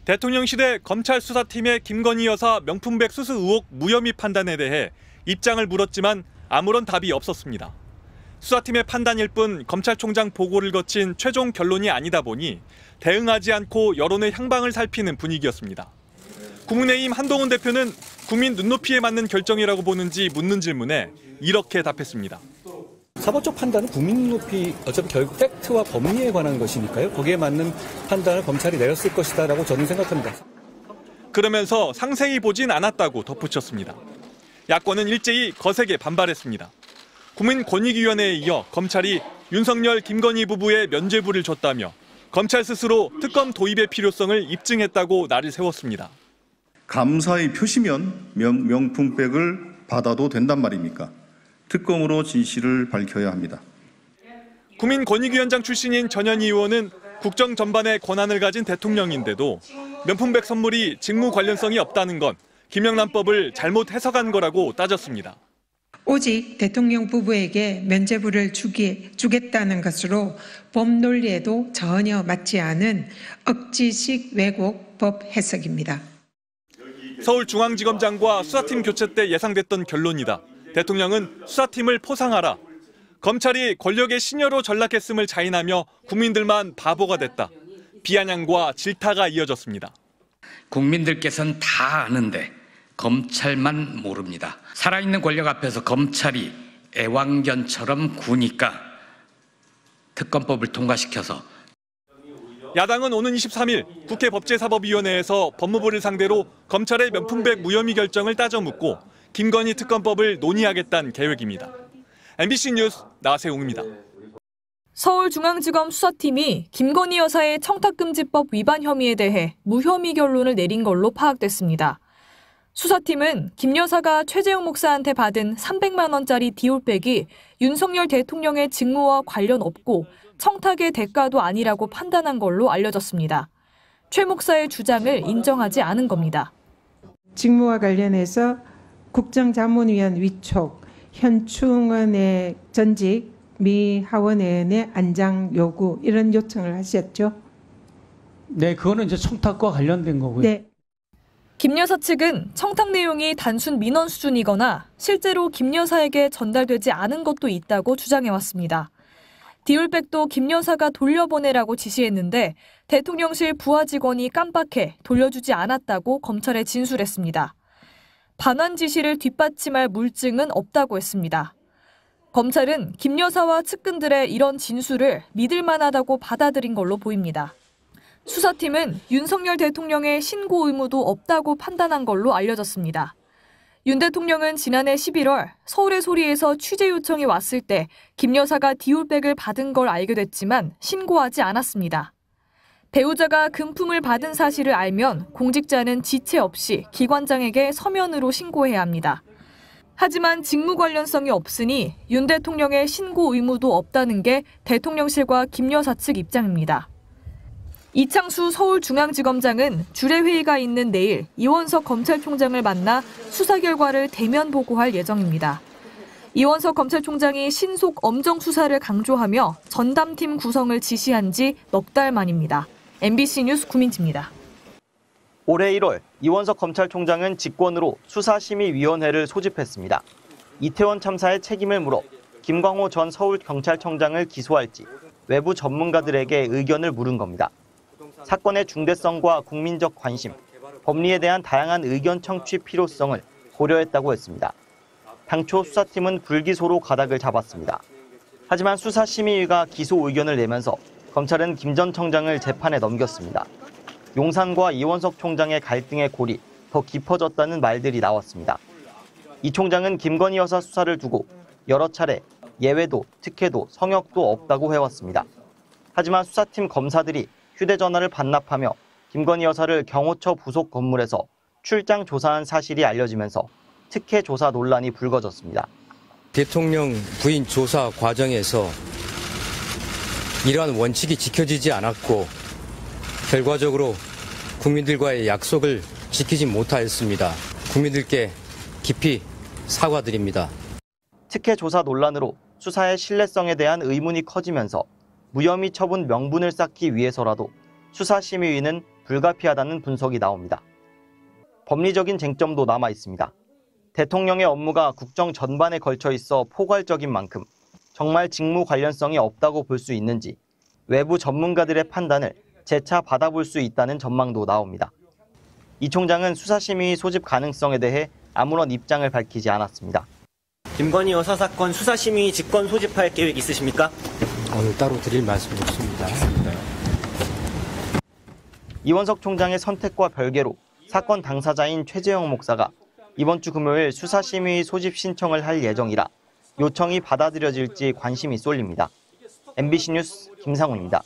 대통령실의 검찰 수사팀의 김건희 여사 명품백 수수 의혹 무혐의 판단에 대해 입장을 물었지만 아무런 답이 없었습니다. 수사팀의 판단일 뿐 검찰총장 보고를 거친 최종 결론이 아니다 보니 대응하지 않고 여론의 향방을 살피는 분위기였습니다. 국민의힘 한동훈 대표는 국민 눈높이에 맞는 결정이라고 보는지 묻는 질문에 이렇게 답했습니다. 사법적 판단은 국민 눈높이 어차피 결국 팩트와 법리에 관한 것이니까요. 거기에 맞는 판단을 검찰이 내렸을 것이다라고 저는 생각합니다. 그러면서 상세히 보진 않았다고 덧붙였습니다. 야권은 일제히 거세게 반발했습니다. 국민권익위원회에 이어 검찰이 윤석열, 김건희 부부의 면죄부를 줬다며 검찰 스스로 특검 도입의 필요성을 입증했다고 날을 세웠습니다. 감사의 표시면 명품백을 받아도 된단 말입니까? 특검으로 진실을 밝혀야 합니다. 국민권익위원장 출신인 전현희 의원은 국정 전반의 권한을 가진 대통령인데도 명품백 선물이 직무 관련성이 없다는 건 김영란법을 잘못 해석한 거라고 따졌습니다. 오직 대통령 부부에게 면죄부를 주겠다는 것으로 법 논리에도 전혀 맞지 않은 억지식 왜곡 법 해석입니다. 서울중앙지검장과 수사팀 교체 때 예상됐던 결론이다. 대통령은 수사팀을 포상하라. 검찰이 권력의 신여로 전락했음을 자인하며 국민들만 바보가 됐다. 비아냥과 질타가 이어졌습니다. 국민들께서는 다 아는데 검찰만 모릅니다. 살아있는 권력 앞에서 검찰이 애완견처럼 구니까 특검법을 통과시켜서. 야당은 오는 23일 국회 법제사법위원회에서 법무부를 상대로 검찰의 명품백 무혐의 결정을 따져 묻고 김건희 특검법을 논의하겠다는 계획입니다. MBC 뉴스 나세웅입니다. 서울중앙지검 수사팀이 김건희 여사의 청탁금지법 위반 혐의에 대해 무혐의 결론을 내린 걸로 파악됐습니다. 수사팀은 김 여사가 최재형 목사한테 받은 300만 원짜리 디올백이 윤석열 대통령의 직무와 관련 없고 청탁의 대가도 아니라고 판단한 걸로 알려졌습니다. 최 목사의 주장을 인정하지 않은 겁니다. 직무와 관련해서 국정자문위원 위촉, 현충원의 전직 미 하원의원의 안장 요구 이런 요청을 하셨죠? 네, 그거는 이제 청탁과 관련된 거고요. 네. 김 여사 측은 청탁 내용이 단순 민원 수준이거나 실제로 김 여사에게 전달되지 않은 것도 있다고 주장해왔습니다. 디올백도 김 여사가 돌려보내라고 지시했는데 대통령실 부하 직원이 깜빡해 돌려주지 않았다고 검찰에 진술했습니다. 반환 지시를 뒷받침할 물증은 없다고 했습니다. 검찰은 김 여사와 측근들의 이런 진술을 믿을 만하다고 받아들인 걸로 보입니다. 수사팀은 윤석열 대통령의 신고 의무도 없다고 판단한 걸로 알려졌습니다. 윤 대통령은 지난해 11월 서울의 소리에서 취재 요청이 왔을 때 김 여사가 디올백을 받은 걸 알게 됐지만 신고하지 않았습니다. 배우자가 금품을 받은 사실을 알면 공직자는 지체 없이 기관장에게 서면으로 신고해야 합니다. 하지만 직무 관련성이 없으니 윤 대통령의 신고 의무도 없다는 게 대통령실과 김 여사 측 입장입니다. 이창수 서울중앙지검장은 주례회의가 있는 내일 이원석 검찰총장을 만나 수사 결과를 대면 보고할 예정입니다. 이원석 검찰총장이 신속 엄정 수사를 강조하며 전담팀 구성을 지시한 지 넉 달 만입니다. MBC 뉴스 구민지입니다. 올해 1월 이원석 검찰총장은 직권으로 수사심의위원회를 소집했습니다. 이태원 참사의 책임을 물어 김광호 전 서울경찰청장을 기소할지 외부 전문가들에게 의견을 물은 겁니다. 사건의 중대성과 국민적 관심, 법리에 대한 다양한 의견 청취 필요성을 고려했다고 했습니다. 당초 수사팀은 불기소로 가닥을 잡았습니다. 하지만 수사심의위가 기소 의견을 내면서 검찰은 김 전 청장을 재판에 넘겼습니다. 용산과 이원석 총장의 갈등의 골이 더 깊어졌다는 말들이 나왔습니다. 이 총장은 김건희 여사 수사를 두고 여러 차례 예외도, 특혜도, 성역도 없다고 해왔습니다. 하지만 수사팀 검사들이 휴대전화를 반납하며 김건희 여사를 경호처 부속 건물에서 출장 조사한 사실이 알려지면서 특혜 조사 논란이 불거졌습니다. 대통령 부인 조사 과정에서 이러한 원칙이 지켜지지 않았고 결과적으로 국민들과의 약속을 지키지 못하였습니다. 국민들께 깊이 사과드립니다. 특혜 조사 논란으로 수사의 신뢰성에 대한 의문이 커지면서 무혐의 처분 명분을 쌓기 위해서라도 수사심의위는 불가피하다는 분석이 나옵니다. 법리적인 쟁점도 남아 있습니다. 대통령의 업무가 국정 전반에 걸쳐 있어 포괄적인 만큼 정말 직무 관련성이 없다고 볼 수 있는지 외부 전문가들의 판단을 재차 받아볼 수 있다는 전망도 나옵니다. 이 총장은 수사심의 소집 가능성에 대해 아무런 입장을 밝히지 않았습니다. 김건희 여사 사건 수사심의 직권 소집할 계획 있으십니까? 오늘 따로 드릴 말씀이 없습니다. 이원석 총장의 선택과 별개로 사건 당사자인 최재형 목사가 이번 주 금요일 수사심의 소집 신청을 할 예정이라 요청이 받아들여질지 관심이 쏠립니다. MBC 뉴스 김상훈입니다.